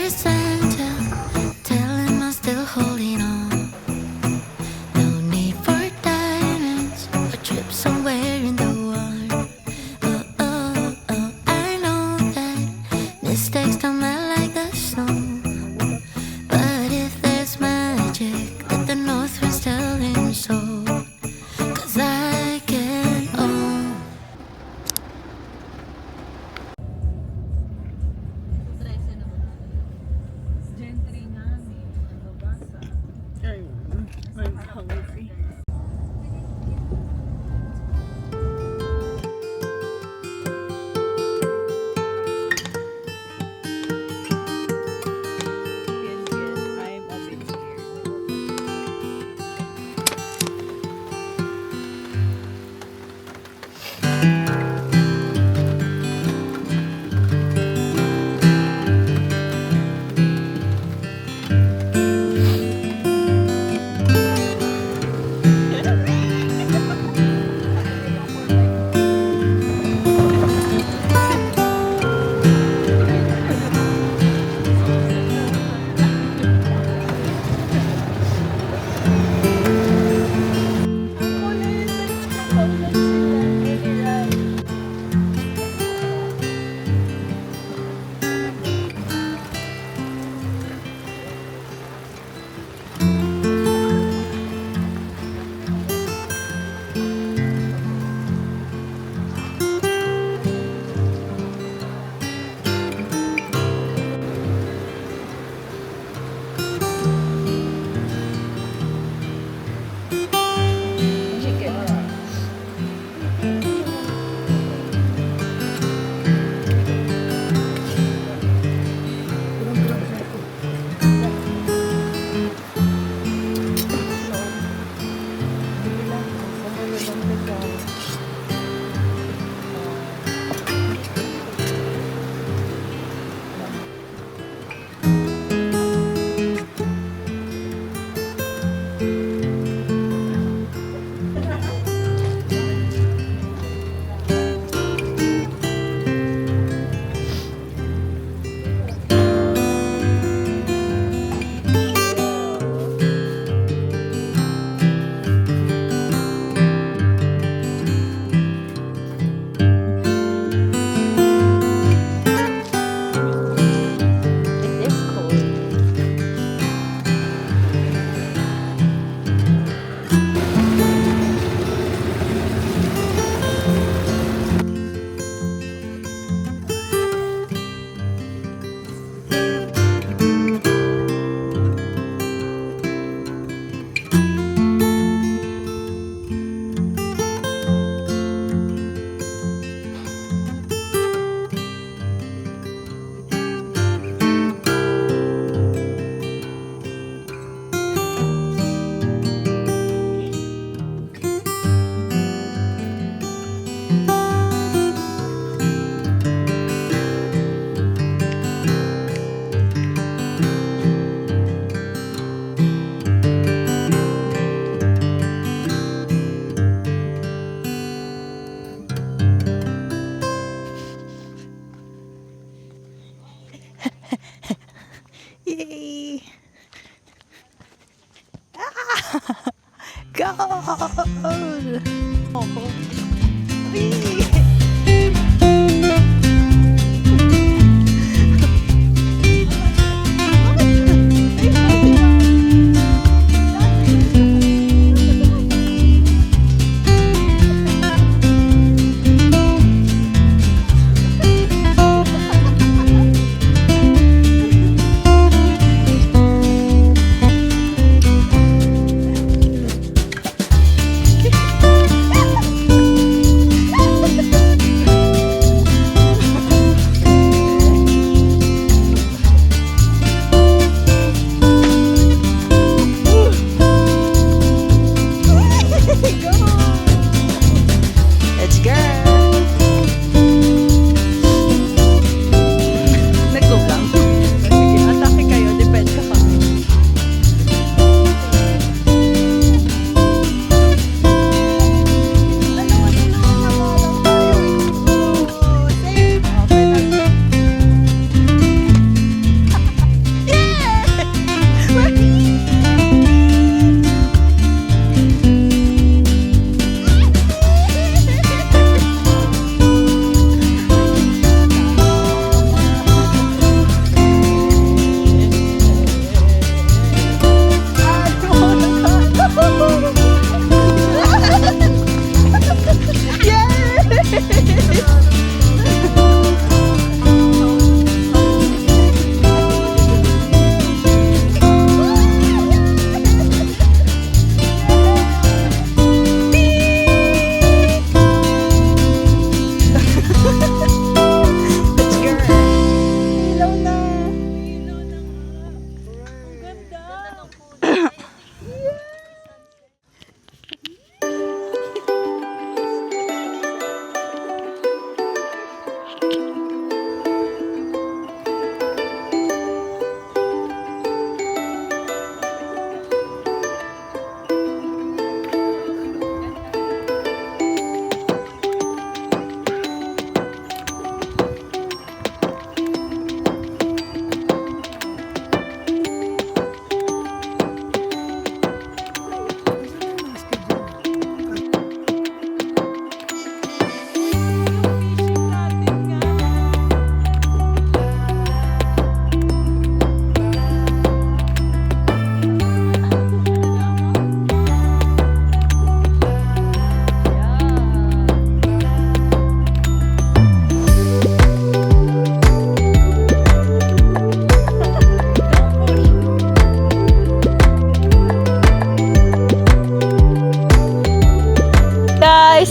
very center. Tell him I'm still holding on. No need for diamonds or trips somewhere in the water. Oh, oh, oh, I know that mistakes don't melt like the snow. But if there's magic, let the north winds tell him so. 'Cause I can own. I'm hungry. Yay! Ah! Gold! Oh. Whee!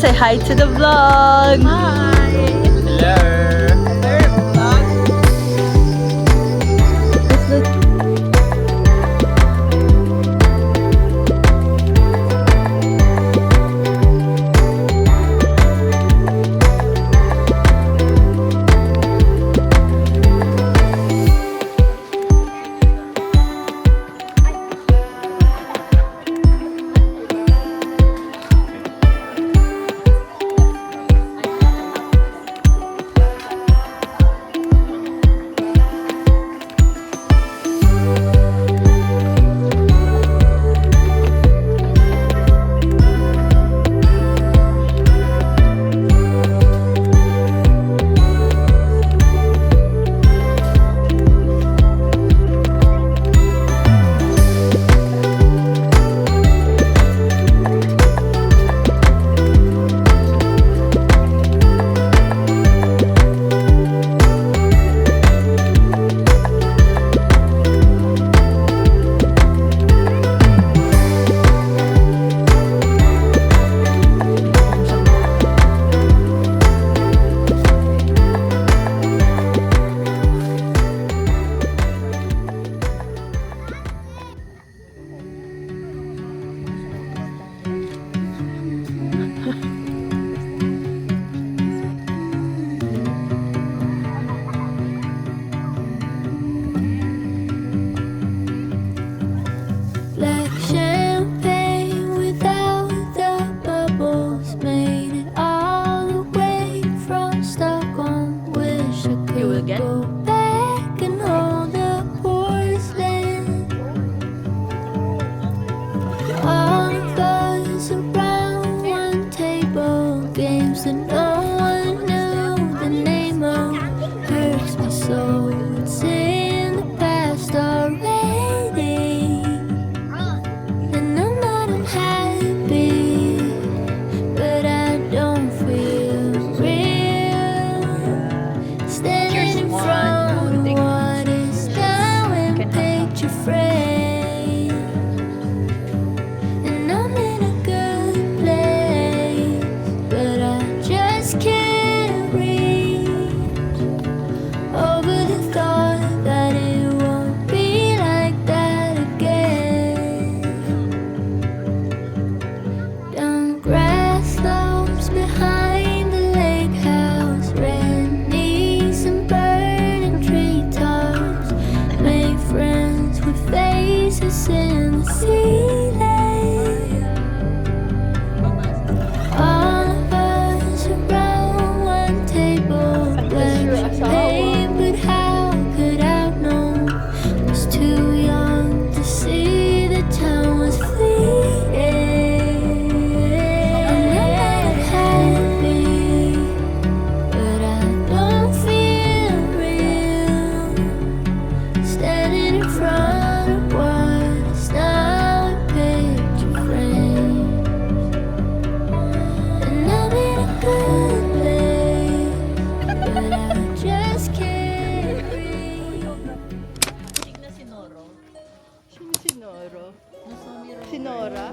say hi to the vlog. Hi! Hello! Like champagne without the bubbles, made it all the way from Stockholm. Wish I could go back and hold the porcelain. All of us around one table, games that no one knew the name of. Hurts me so, it's in the past already. And I'm not unhappy, but I don't feel real. Standing in front of what is now in picture frame. And I'm in a good place, but I just can't reach over the thought that it won't be like that again. Down grass slopes behind the lake house, red knees and burning treetops. Made friends with faces in the ceiling. All of us around one table, black champagne, but how could I have known? Was too young to see the time was fleeting. And I'm not happy, but I don't feel real. Standing in front of what is now a picture frame. And I'm in a good place, but I just can't breathe. Sinoro? Sinora?